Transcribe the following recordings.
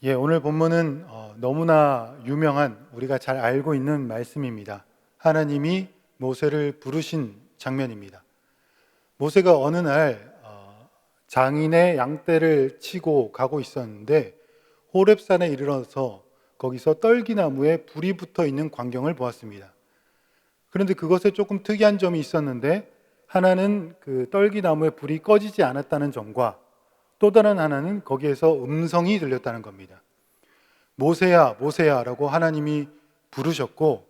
오늘 본문은 너무나 유명한 우리가 잘 알고 있는 말씀입니다. 하나님이 모세를 부르신 장면입니다. 모세가 어느 날 장인의 양떼를 치고 가고 있었는데 호렙산에 이르러서 거기서 떨기나무에 불이 붙어 있는 광경을 보았습니다. 그런데 그것에 조금 특이한 점이 있었는데, 하나는 그 떨기나무에 불이 꺼지지 않았다는 점과 또 다른 하나는 거기에서 음성이 들렸다는 겁니다. 모세야, 모세야 라고 하나님이 부르셨고,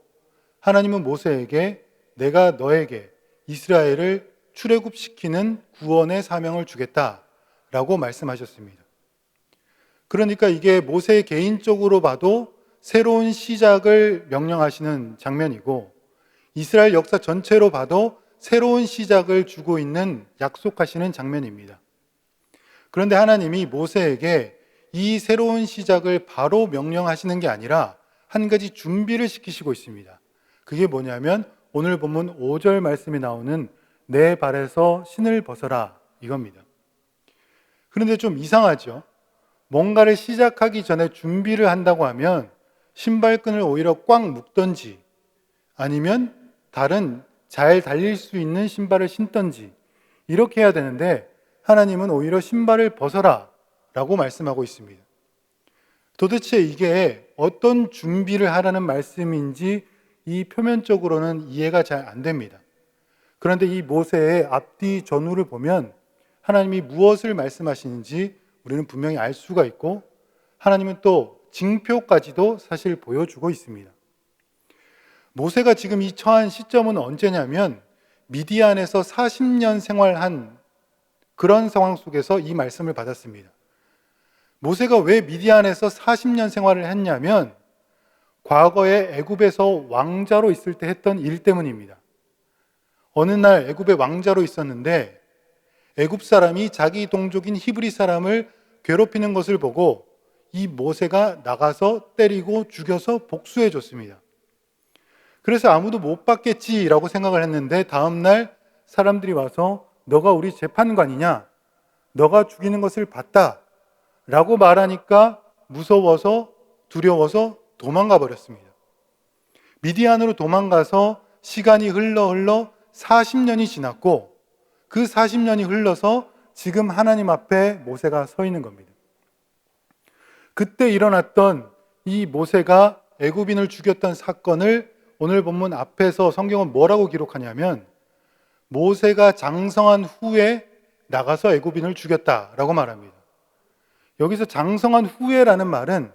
하나님은 모세에게 내가 너에게 이스라엘을 출애굽시키는 구원의 사명을 주겠다 라고 말씀하셨습니다. 그러니까 이게 모세 개인적으로 봐도 새로운 시작을 명령하시는 장면이고, 이스라엘 역사 전체로 봐도 새로운 시작을 주고 있는 약속하시는 장면입니다. 그런데 하나님이 모세에게 이 새로운 시작을 바로 명령하시는 게 아니라 한 가지 준비를 시키시고 있습니다. 그게 뭐냐면 오늘 본문 5절 말씀이 나오는 내 발에서 신을 벗어라 이겁니다. 그런데 좀 이상하죠? 뭔가를 시작하기 전에 준비를 한다고 하면 신발끈을 오히려 꽉 묶던지 아니면 다른 잘 달릴 수 있는 신발을 신던지 이렇게 해야 되는데, 하나님은 오히려 신발을 벗어라 라고 말씀하고 있습니다. 도대체 이게 어떤 준비를 하라는 말씀인지 이 표면적으로는 이해가 잘 안 됩니다. 그런데 이 모세의 앞뒤 전후를 보면 하나님이 무엇을 말씀하시는지 우리는 분명히 알 수가 있고, 하나님은 또 징표까지도 사실 보여주고 있습니다. 모세가 지금 이 처한 시점은 언제냐면 미디안에서 40년 생활한 그런 상황 속에서 이 말씀을 받았습니다. 모세가 왜 미디안에서 40년 생활을 했냐면 과거에 애굽에서 왕자로 있을 때 했던 일 때문입니다. 어느 날 애굽의 왕자로 있었는데 애굽 사람이 자기 동족인 히브리 사람을 괴롭히는 것을 보고 이 모세가 나가서 때리고 죽여서 복수해 줬습니다. 그래서 아무도 못 받겠지라고 생각을 했는데 다음날 사람들이 와서 너가 우리 재판관이냐? 너가 죽이는 것을 봤다 라고 말하니까 무서워서 두려워서 도망가 버렸습니다. 미디안으로 도망가서 시간이 흘러 40년이 지났고 그 40년이 흘러서 지금 하나님 앞에 모세가 서 있는 겁니다. 그때 일어났던 이 모세가 애굽인을 죽였던 사건을 오늘 본문 앞에서 성경은 뭐라고 기록하냐면 모세가 장성한 후에 나가서 애굽인을 죽였다라고 말합니다. 여기서 장성한 후에라는 말은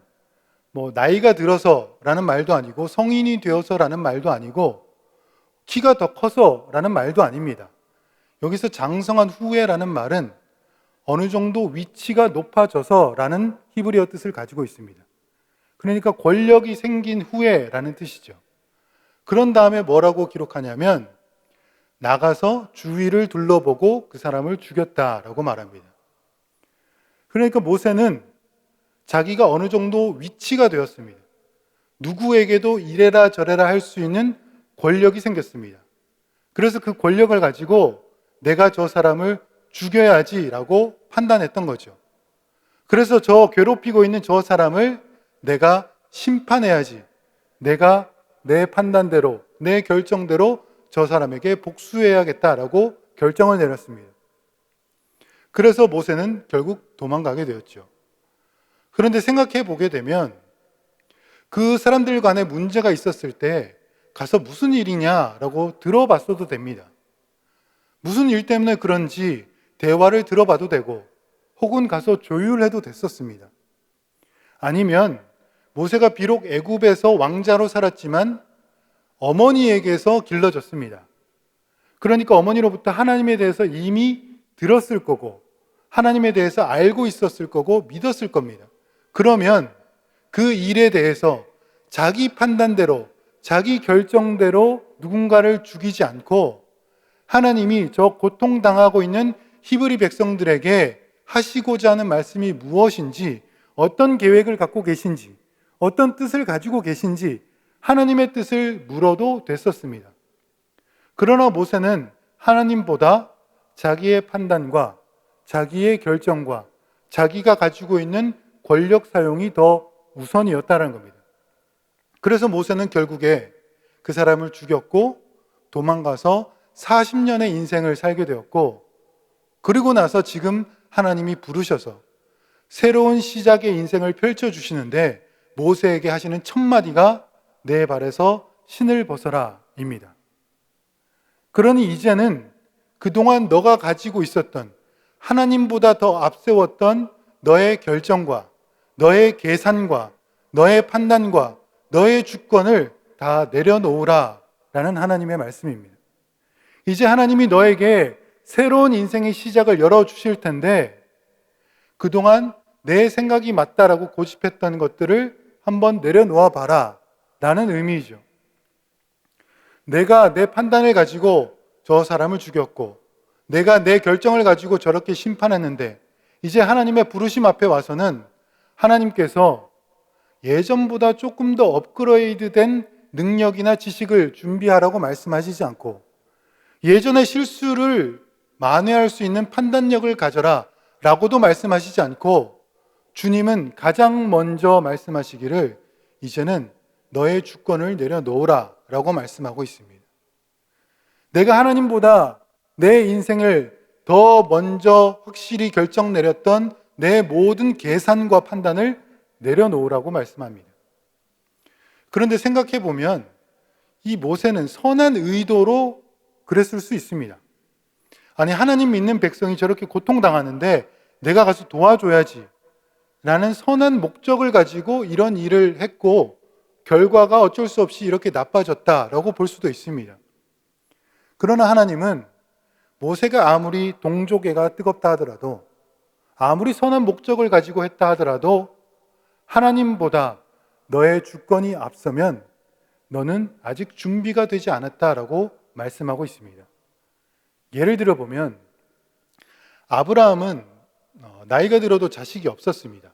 나이가 들어서라는 말도 아니고 성인이 되어서라는 말도 아니고 키가 더 커서라는 말도 아닙니다. 여기서 장성한 후에라는 말은 어느 정도 위치가 높아져서라는 히브리어 뜻을 가지고 있습니다. 그러니까 권력이 생긴 후에라는 뜻이죠. 그런 다음에 뭐라고 기록하냐면 나가서 주위를 둘러보고 그 사람을 죽였다라고 말합니다. 그러니까 모세는 자기가 어느 정도 위치가 되었습니다. 누구에게도 이래라 저래라 할 수 있는 권력이 생겼습니다. 그래서 그 권력을 가지고 내가 저 사람을 죽여야지라고 판단했던 거죠. 그래서 저 괴롭히고 있는 저 사람을 내가 심판해야지. 내가 내 판단대로, 내 결정대로 저 사람에게 복수해야겠다라고 결정을 내렸습니다. 그래서 모세는 결국 도망가게 되었죠. 그런데 생각해 보게 되면 그 사람들 간에 문제가 있었을 때 가서 무슨 일이냐라고 들어봤어도 됩니다. 무슨 일 때문에 그런지 대화를 들어봐도 되고 혹은 가서 조율해도 됐었습니다. 아니면 모세가 비록 애굽에서 왕자로 살았지만 어머니에게서 길러졌습니다. 그러니까 어머니로부터 하나님에 대해서 이미 들었을 거고 하나님에 대해서 알고 있었을 거고 믿었을 겁니다. 그러면 그 일에 대해서 자기 판단대로 자기 결정대로 누군가를 죽이지 않고 하나님이 저 고통당하고 있는 히브리 백성들에게 하시고자 하는 말씀이 무엇인지, 어떤 계획을 갖고 계신지, 어떤 뜻을 가지고 계신지 하나님의 뜻을 물어도 됐었습니다. 그러나 모세는 하나님보다 자기의 판단과 자기의 결정과 자기가 가지고 있는 권력 사용이 더 우선이었다는 겁니다. 그래서 모세는 결국에 그 사람을 죽였고 도망가서 40년의 인생을 살게 되었고, 그리고 나서 지금 하나님이 부르셔서 새로운 시작의 인생을 펼쳐주시는데 모세에게 하시는 첫 마디가 내 발에서 신을 벗어라 입니다. 그러니 이제는 그동안 너가 가지고 있었던 하나님보다 더 앞세웠던 너의 결정과 너의 계산과 너의 판단과 너의 주권을 다 내려놓으라 라는 하나님의 말씀입니다. 이제 하나님이 너에게 새로운 인생의 시작을 열어주실 텐데 그동안 내 생각이 맞다라고 고집했던 것들을 한번 내려놓아 봐라 라는 의미이죠. 내가 내 판단을 가지고 저 사람을 죽였고 내가 내 결정을 가지고 저렇게 심판했는데 이제 하나님의 부르심 앞에 와서는 하나님께서 예전보다 조금 더 업그레이드된 능력이나 지식을 준비하라고 말씀하시지 않고 예전의 실수를 만회할 수 있는 판단력을 가져라 라고도 말씀하시지 않고 주님은 가장 먼저 말씀하시기를 이제는 너의 주권을 내려놓으라 라고 말씀하고 있습니다. 내가 하나님보다 내 인생을 더 먼저 확실히 결정 내렸던 내 모든 계산과 판단을 내려놓으라고 말씀합니다. 그런데 생각해 보면 이 모세는 선한 의도로 그랬을 수 있습니다. 아니, 하나님 믿는 백성이 저렇게 고통당하는데 내가 가서 도와줘야지 라는 선한 목적을 가지고 이런 일을 했고 결과가 어쩔 수 없이 이렇게 나빠졌다라고 볼 수도 있습니다. 그러나 하나님은 모세가 아무리 동족애가 뜨겁다 하더라도 아무리 선한 목적을 가지고 했다 하더라도 하나님보다 너의 주권이 앞서면 너는 아직 준비가 되지 않았다라고 말씀하고 있습니다. 예를 들어 보면 아브라함은 나이가 들어도 자식이 없었습니다.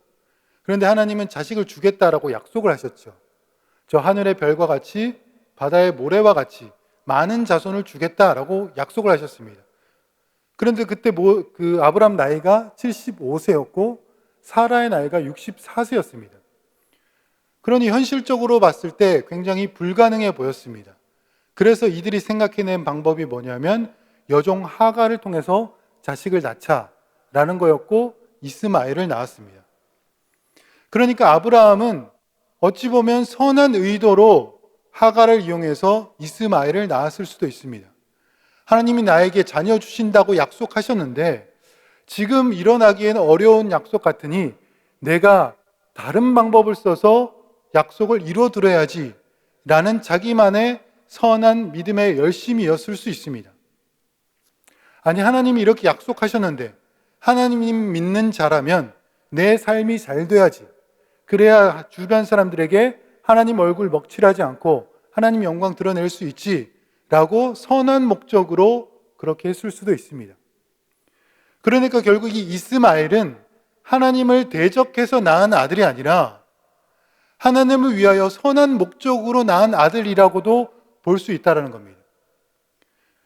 그런데 하나님은 자식을 주겠다라고 약속을 하셨죠. 저 하늘의 별과 같이 바다의 모래와 같이 많은 자손을 주겠다라고 약속을 하셨습니다. 그런데 그때 그 아브라함 나이가 75세였고 사라의 나이가 64세였습니다. 그러니 현실적으로 봤을 때 굉장히 불가능해 보였습니다. 그래서 이들이 생각해낸 방법이 뭐냐면 여종 하가를 통해서 자식을 낳자라는 거였고 이스마엘을 낳았습니다. 그러니까 아브라함은 어찌 보면 선한 의도로 하가를 이용해서 이스마엘을 낳았을 수도 있습니다. 하나님이 나에게 자녀 주신다고 약속하셨는데 지금 일어나기에는 어려운 약속 같으니 내가 다른 방법을 써서 약속을 이루어드려야지 라는 자기만의 선한 믿음의 열심이었을 수 있습니다. 아니, 하나님이 이렇게 약속하셨는데 하나님 믿는 자라면 내 삶이 잘 돼야지, 그래야 주변 사람들에게 하나님 얼굴 먹칠하지 않고 하나님 영광 드러낼 수 있지 라고 선한 목적으로 그렇게 했을 수도 있습니다. 그러니까 결국 이 이스마엘은 하나님을 대적해서 낳은 아들이 아니라 하나님을 위하여 선한 목적으로 낳은 아들이라고도 볼 수 있다는 겁니다.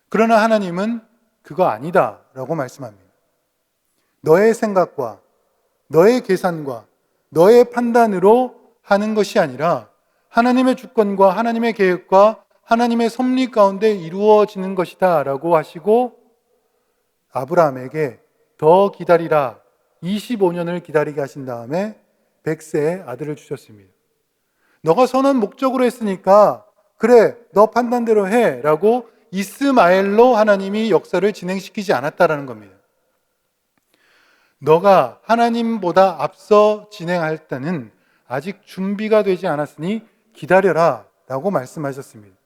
그러나 하나님은 그거 아니다 라고 말씀합니다. 너의 생각과 너의 계산과 너의 판단으로 하는 것이 아니라 하나님의 주권과 하나님의 계획과 하나님의 섭리 가운데 이루어지는 것이다 라고 하시고 아브라함에게 더 기다리라 25년을 기다리게 하신 다음에 100세의 아들을 주셨습니다. 너가 선한 목적으로 했으니까 그래, 너 판단대로 해 라고 이스마엘로 하나님이 역사를 진행시키지 않았다라는 겁니다. 너가 하나님보다 앞서 진행할 때는 아직 준비가 되지 않았으니 기다려라 라고 말씀하셨습니다.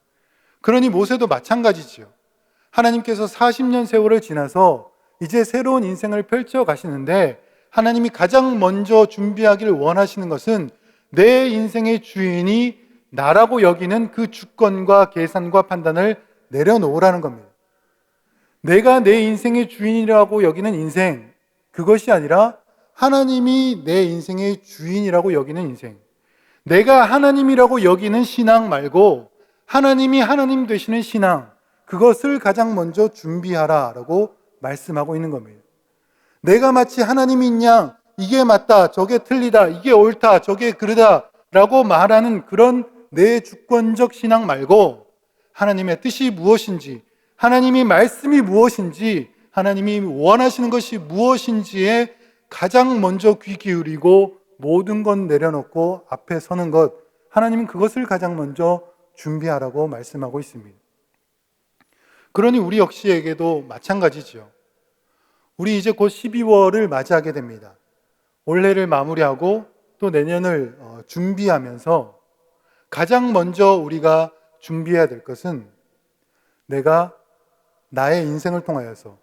그러니 모세도 마찬가지지요. 하나님께서 40년 세월을 지나서 이제 새로운 인생을 펼쳐 가시는데 하나님이 가장 먼저 준비하기를 원하시는 것은 내 인생의 주인이 나라고 여기는 그 주권과 계산과 판단을 내려놓으라는 겁니다. 내가 내 인생의 주인이라고 여기는 인생, 그것이 아니라 하나님이 내 인생의 주인이라고 여기는 인생, 내가 하나님이라고 여기는 신앙 말고 하나님이 하나님 되시는 신앙, 그것을 가장 먼저 준비하라라고 말씀하고 있는 겁니다. 내가 마치 하나님인 양 이게 맞다, 저게 틀리다, 이게 옳다, 저게 그르다 라고 말하는 그런 내 주권적 신앙 말고 하나님의 뜻이 무엇인지, 하나님이 말씀이 무엇인지, 하나님이 원하시는 것이 무엇인지에 가장 먼저 귀 기울이고 모든 건 내려놓고 앞에 서는 것, 하나님은 그것을 가장 먼저 준비하라고 말씀하고 있습니다. 그러니 우리 역시에게도 마찬가지죠. 우리 이제 곧 12월을 맞이하게 됩니다. 올해를 마무리하고 또 내년을 준비하면서 가장 먼저 우리가 준비해야 될 것은 내가 나의 인생을 통하여서,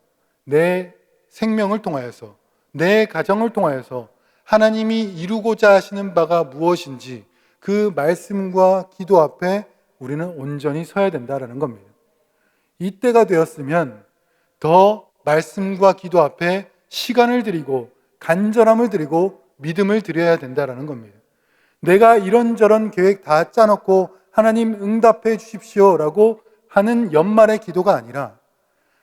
내 생명을 통하여서, 내 가정을 통하여서 하나님이 이루고자 하시는 바가 무엇인지 그 말씀과 기도 앞에 우리는 온전히 서야 된다는 겁니다. 이때가 되었으면 더 말씀과 기도 앞에 시간을 드리고 간절함을 드리고 믿음을 드려야 된다는 겁니다. 내가 이런저런 계획 다 짜놓고 하나님 응답해 주십시오라고 하는 연말의 기도가 아니라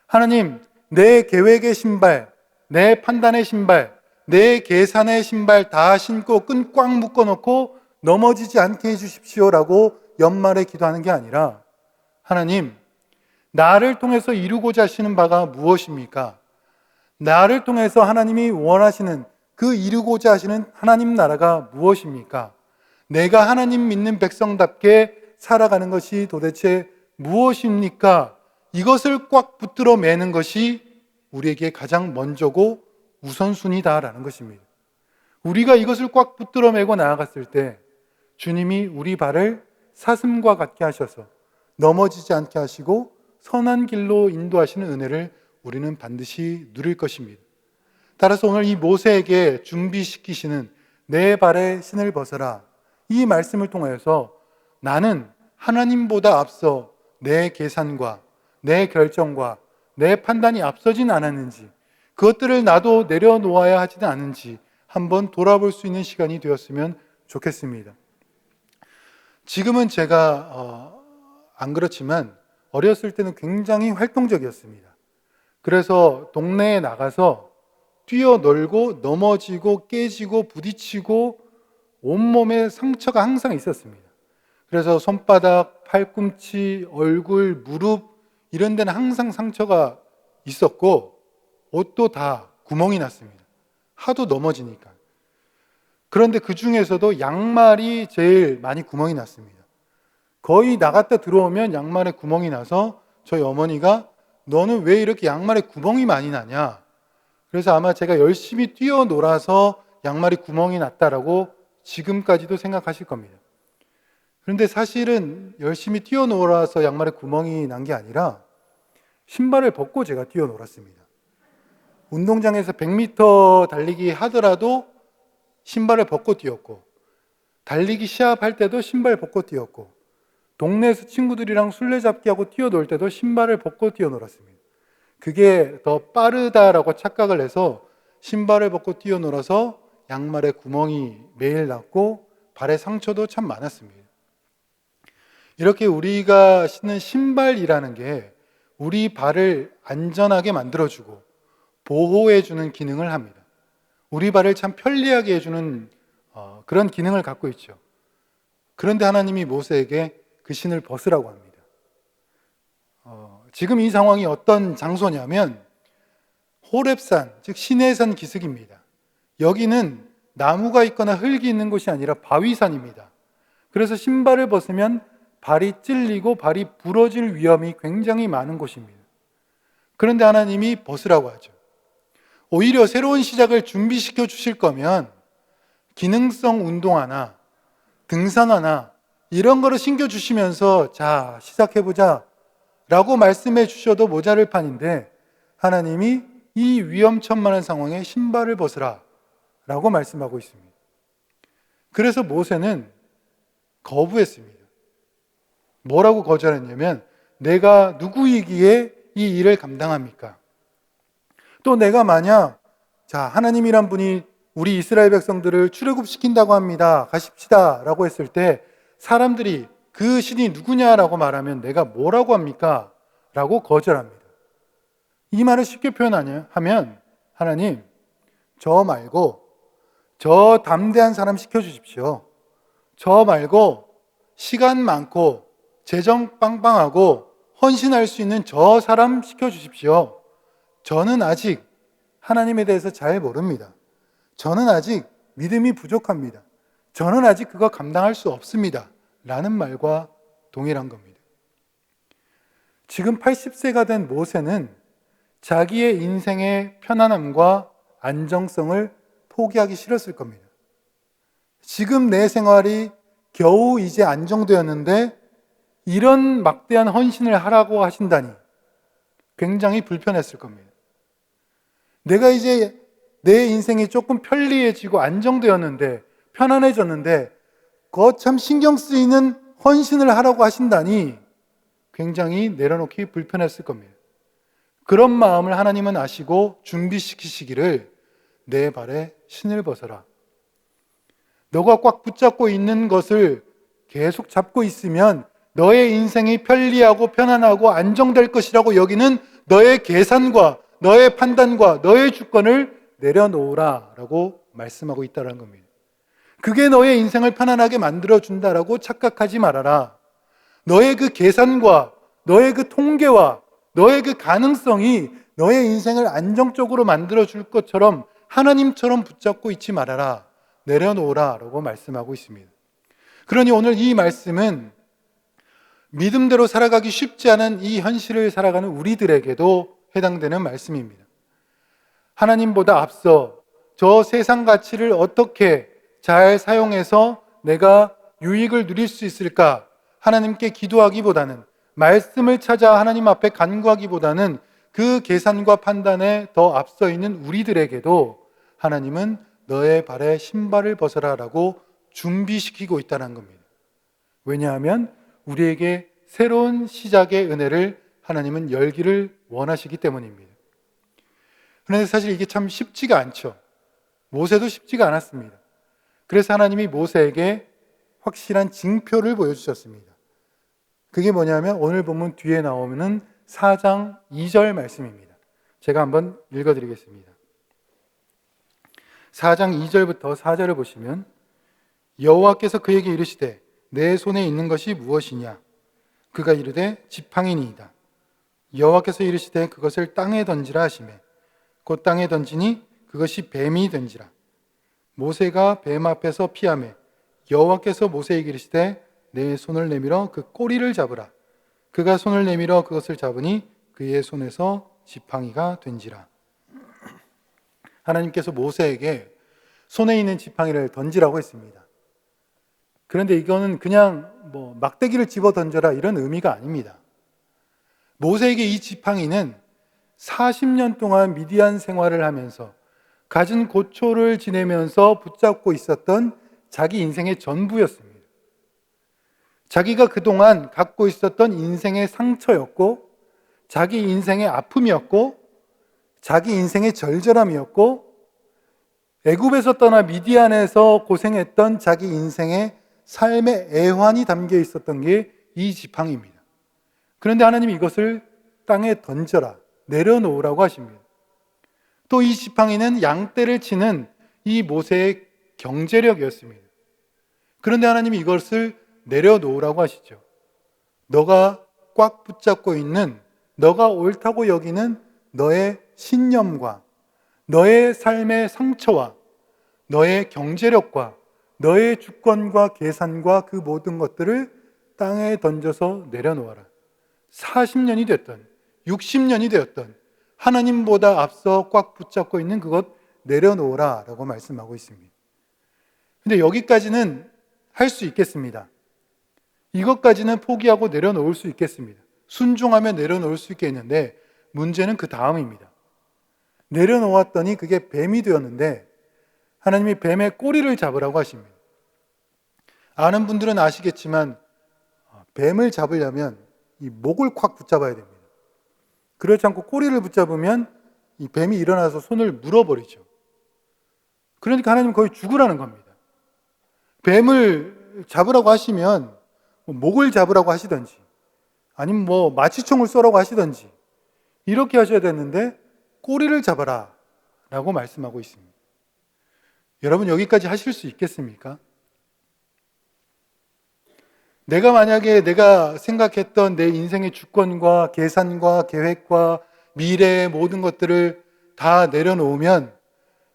하나님, 내 계획의 신발, 내 판단의 신발, 내 계산의 신발 다 신고 끈 꽉 묶어놓고 넘어지지 않게 해주십시오라고 연말에 기도하는 게 아니라 하나님, 나를 통해서 이루고자 하시는 바가 무엇입니까? 나를 통해서 하나님이 원하시는 그 이루고자 하시는 하나님 나라가 무엇입니까? 내가 하나님 믿는 백성답게 살아가는 것이 도대체 무엇입니까? 이것을 꽉 붙들어 매는 것이 우리에게 가장 먼저고 우선순위다라는 것입니다. 우리가 이것을 꽉 붙들어 매고 나아갔을 때 주님이 우리 발을 사슴과 같게 하셔서 넘어지지 않게 하시고 선한 길로 인도하시는 은혜를 우리는 반드시 누릴 것입니다. 따라서 오늘 이 모세에게 준비시키시는 내 발에 신을 벗어라, 이 말씀을 통하여서 나는 하나님보다 앞서 내 계산과 내 결정과 내 판단이 앞서진 않았는지, 그것들을 나도 내려놓아야 하지는 않은지 한번 돌아볼 수 있는 시간이 되었으면 좋겠습니다. 지금은 제가 안 그렇지만 어렸을 때는 굉장히 활동적이었습니다. 그래서 동네에 나가서 뛰어놀고 넘어지고 깨지고 부딪히고 온몸에 상처가 항상 있었습니다. 그래서 손바닥, 팔꿈치, 얼굴, 무릎 이런 데는 항상 상처가 있었고 옷도 다 구멍이 났습니다. 하도 넘어지니까. 그런데 그 중에서도 양말이 제일 많이 구멍이 났습니다. 거의 나갔다 들어오면 양말에 구멍이 나서 저희 어머니가 너는 왜 이렇게 양말에 구멍이 많이 나냐? 그래서 아마 제가 열심히 뛰어놀아서 양말에 구멍이 났다라고 지금까지도 생각하실 겁니다. 그런데 사실은 열심히 뛰어놀아서 양말에 구멍이 난 게 아니라 신발을 벗고 제가 뛰어놀았습니다. 운동장에서 100m 달리기 하더라도 신발을 벗고 뛰었고, 달리기 시합할 때도 신발 벗고 뛰었고, 동네에서 친구들이랑 술래잡기 하고 뛰어놀 때도 신발을 벗고 뛰어놀았습니다. 그게 더 빠르다라고 착각을 해서 신발을 벗고 뛰어놀아서 양말에 구멍이 매일 났고 발에 상처도 참 많았습니다. 이렇게 우리가 신는 신발이라는 게 우리 발을 안전하게 만들어주고 보호해주는 기능을 합니다. 우리 발을 참 편리하게 해주는 그런 기능을 갖고 있죠. 그런데 하나님이 모세에게 그 신을 벗으라고 합니다. 지금 이 상황이 어떤 장소냐면 호렙산, 즉 시내산 기슭입니다. 여기는 나무가 있거나 흙이 있는 곳이 아니라 바위산입니다. 그래서 신발을 벗으면 발이 찔리고 발이 부러질 위험이 굉장히 많은 곳입니다. 그런데 하나님이 벗으라고 하죠. 오히려 새로운 시작을 준비시켜 주실 거면 기능성 운동화나 등산화나 이런 거를 신겨주시면서 자, 시작해보자 라고 말씀해 주셔도 모자랄 판인데 하나님이 이 위험천만한 상황에 신발을 벗으라 라고 말씀하고 있습니다. 그래서 모세는 거부했습니다. 뭐라고 거절했냐면 내가 누구이기에 이 일을 감당합니까? 또 내가 만약 하나님이란 분이 우리 이스라엘 백성들을 출애굽시킨다고 합니다. 가십시다 라고 했을 때 사람들이 그 신이 누구냐라고 말하면 내가 뭐라고 합니까? 라고 거절합니다. 이 말을 쉽게 표현하면 하나님, 저 말고 저 담대한 사람 시켜주십시오. 저 말고 시간 많고 재정 빵빵하고 헌신할 수 있는 저 사람 시켜주십시오. 저는 아직 하나님에 대해서 잘 모릅니다. 저는 아직 믿음이 부족합니다. 저는 아직 그거 감당할 수 없습니다. 라는 말과 동일한 겁니다. 지금 80세가 된 모세는 자기의 인생의 편안함과 안정성을 포기하기 싫었을 겁니다. 지금 내 생활이 겨우 이제 안정되었는데 이런 막대한 헌신을 하라고 하신다니 굉장히 불편했을 겁니다. 내가 이제 내 인생이 조금 편리해지고 안정되었는데 편안해졌는데 거참 신경 쓰이는 헌신을 하라고 하신다니 굉장히 내려놓기 불편했을 겁니다. 그런 마음을 하나님은 아시고 준비시키시기를 내 발에 신을 벗어라. 너가 꽉 붙잡고 있는 것을 계속 잡고 있으면 너의 인생이 편리하고 편안하고 안정될 것이라고 여기는 너의 계산과 너의 판단과 너의 주권을 내려놓으라 라고 말씀하고 있다는 겁니다. 그게 너의 인생을 편안하게 만들어준다라고 착각하지 말아라. 너의 그 계산과 너의 그 통계와 너의 그 가능성이 너의 인생을 안정적으로 만들어줄 것처럼 하나님처럼 붙잡고 있지 말아라. 내려놓으라 라고 말씀하고 있습니다. 그러니 오늘 이 말씀은 믿음대로 살아가기 쉽지 않은 이 현실을 살아가는 우리들에게도 해당되는 말씀입니다. 하나님보다 앞서 저 세상 가치를 어떻게 잘 사용해서 내가 유익을 누릴 수 있을까? 하나님께 기도하기보다는 말씀을 찾아 하나님 앞에 간구하기보다는 그 계산과 판단에 더 앞서 있는 우리들에게도 하나님은 너의 발에 신발을 벗어라 라고 준비시키고 있다는 겁니다. 왜냐하면 우리에게 새로운 시작의 은혜를 하나님은 열기를 원하시기 때문입니다. 그런데 사실 이게 참 쉽지가 않죠. 모세도 쉽지가 않았습니다. 그래서 하나님이 모세에게 확실한 징표를 보여주셨습니다. 그게 뭐냐면 오늘 본문 뒤에 나오는 4장 2절 말씀입니다. 제가 한번 읽어드리겠습니다. 4장 2절부터 4절을 보시면 여호와께서 그에게 이르시되 내 손에 있는 것이 무엇이냐? 그가 이르되 지팡이니이다. 여호와께서 이르시되 그것을 땅에 던지라 하시매 곧 땅에 던지니 그것이 뱀이 된지라. 모세가 뱀 앞에서 피하매 여호와께서 모세에게 이르시되 내 손을 내밀어 그 꼬리를 잡으라. 그가 손을 내밀어 그것을 잡으니 그의 손에서 지팡이가 된지라. 하나님께서 모세에게 손에 있는 지팡이를 던지라고 했습니다. 그런데 이거는 그냥 막대기를 집어 던져라 이런 의미가 아닙니다. 모세에게 이 지팡이는 40년 동안 미디안 생활을 하면서 갖은 고초를 지내면서 붙잡고 있었던 자기 인생의 전부였습니다. 자기가 그동안 갖고 있었던 인생의 상처였고 자기 인생의 아픔이었고 자기 인생의 절절함이었고 애굽에서 떠나 미디안에서 고생했던 자기 인생의 삶의 애환이 담겨 있었던 게 이 지팡이입니다. 그런데 하나님이 이것을 땅에 던져라, 내려놓으라고 하십니다. 또 이 지팡이는 양떼를 치는 이 모세의 경제력이었습니다. 그런데 하나님이 이것을 내려놓으라고 하시죠. 너가 꽉 붙잡고 있는, 너가 옳다고 여기는 너의 신념과 너의 삶의 상처와 너의 경제력과 너의 주권과 계산과 그 모든 것들을 땅에 던져서 내려놓아라. 40년이 됐던 60년이 되었던 하나님보다 앞서 꽉 붙잡고 있는 그것 내려놓으라 라고 말씀하고 있습니다. 근데 여기까지는 할 수 있겠습니다. 이것까지는 포기하고 내려놓을 수 있겠습니다. 순종하며 내려놓을 수 있겠는데 문제는 그 다음입니다. 내려놓았더니 그게 뱀이 되었는데 하나님이 뱀의 꼬리를 잡으라고 하십니다. 아는 분들은 아시겠지만 뱀을 잡으려면 이 목을 콱 붙잡아야 됩니다. 그렇지 않고 꼬리를 붙잡으면 이 뱀이 일어나서 손을 물어버리죠. 그러니까 하나님은 거의 죽으라는 겁니다. 뱀을 잡으라고 하시면 목을 잡으라고 하시든지 아니면 마취총을 쏘라고 하시든지 이렇게 하셔야 되는데 꼬리를 잡아라 라고 말씀하고 있습니다. 여러분 여기까지 하실 수 있겠습니까? 내가 만약에 내가 생각했던 내 인생의 주권과 계산과 계획과 미래의 모든 것들을 다 내려놓으면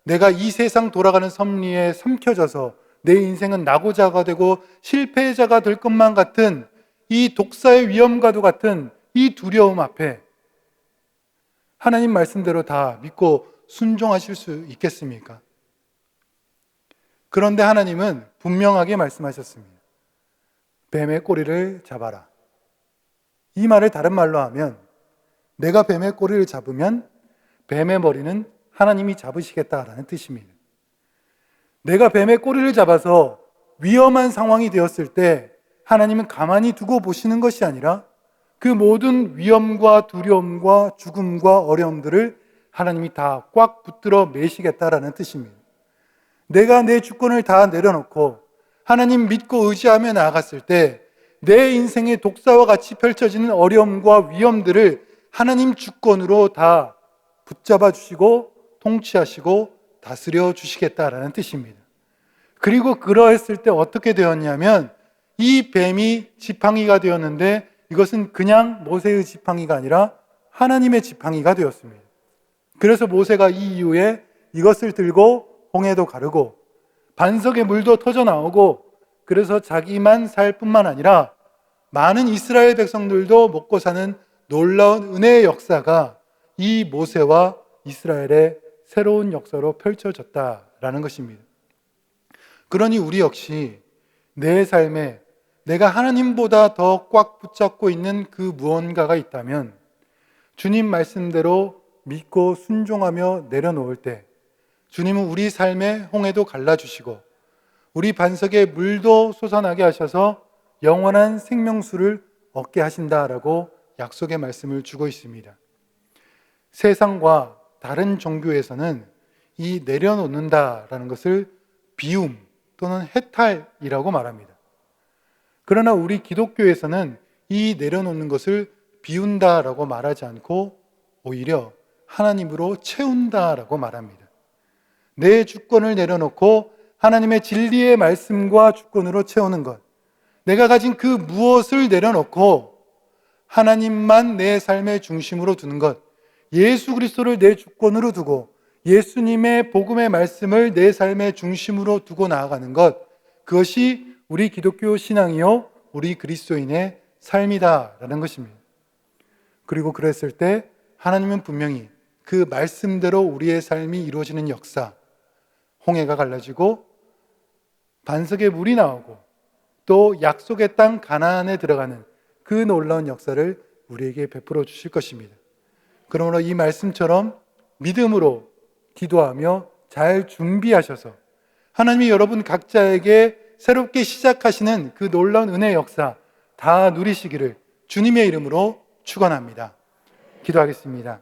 내가 이 세상 돌아가는 섭리에 삼켜져서 내 인생은 낙오자가 되고 실패자가 될 것만 같은 이 독사의 위험과도 같은 이 두려움 앞에 하나님 말씀대로 다 믿고 순종하실 수 있겠습니까? 그런데 하나님은 분명하게 말씀하셨습니다. 뱀의 꼬리를 잡아라. 이 말을 다른 말로 하면 내가 뱀의 꼬리를 잡으면 뱀의 머리는 하나님이 잡으시겠다라는 뜻입니다. 내가 뱀의 꼬리를 잡아서 위험한 상황이 되었을 때 하나님은 가만히 두고 보시는 것이 아니라 그 모든 위험과 두려움과 죽음과 어려움들을 하나님이 다 꽉 붙들어 매시겠다라는 뜻입니다. 내가 내 주권을 다 내려놓고 하나님 믿고 의지하며 나아갔을 때 내 인생의 독사와 같이 펼쳐지는 어려움과 위험들을 하나님 주권으로 다 붙잡아 주시고 통치하시고 다스려 주시겠다라는 뜻입니다. 그리고 그러했을 때 어떻게 되었냐면 이 뱀이 지팡이가 되었는데 이것은 그냥 모세의 지팡이가 아니라 하나님의 지팡이가 되었습니다. 그래서 모세가 이 이후에 이것을 들고 홍해도 가르고 반석의 물도 터져 나오고 그래서 자기만 살 뿐만 아니라 많은 이스라엘 백성들도 먹고 사는 놀라운 은혜의 역사가 이 모세와 이스라엘의 새로운 역사로 펼쳐졌다라는 것입니다. 그러니 우리 역시 내 삶에 내가 하나님보다 더 꽉 붙잡고 있는 그 무언가가 있다면 주님 말씀대로 믿고 순종하며 내려놓을 때 주님은 우리 삶의 홍해도 갈라주시고 우리 반석에 물도 솟아나게 하셔서 영원한 생명수를 얻게 하신다라고 약속의 말씀을 주고 있습니다. 세상과 다른 종교에서는 이 내려놓는다라는 것을 비움 또는 해탈이라고 말합니다. 그러나 우리 기독교에서는 이 내려놓는 것을 비운다라고 말하지 않고 오히려 하나님으로 채운다라고 말합니다. 내 주권을 내려놓고 하나님의 진리의 말씀과 주권으로 채우는 것, 내가 가진 그 무엇을 내려놓고 하나님만 내 삶의 중심으로 두는 것, 예수 그리스도를 내 주권으로 두고 예수님의 복음의 말씀을 내 삶의 중심으로 두고 나아가는 것, 그것이 우리 기독교 신앙이요 우리 그리스도인의 삶이다라는 것입니다. 그리고 그랬을 때 하나님은 분명히 그 말씀대로 우리의 삶이 이루어지는 역사, 홍해가 갈라지고 반석에 물이 나오고 또 약속의 땅 가나안에 들어가는 그 놀라운 역사를 우리에게 베풀어 주실 것입니다. 그러므로 이 말씀처럼 믿음으로 기도하며 잘 준비하셔서 하나님이 여러분 각자에게 새롭게 시작하시는 그 놀라운 은혜의 역사 다 누리시기를 주님의 이름으로 축원합니다. 기도하겠습니다.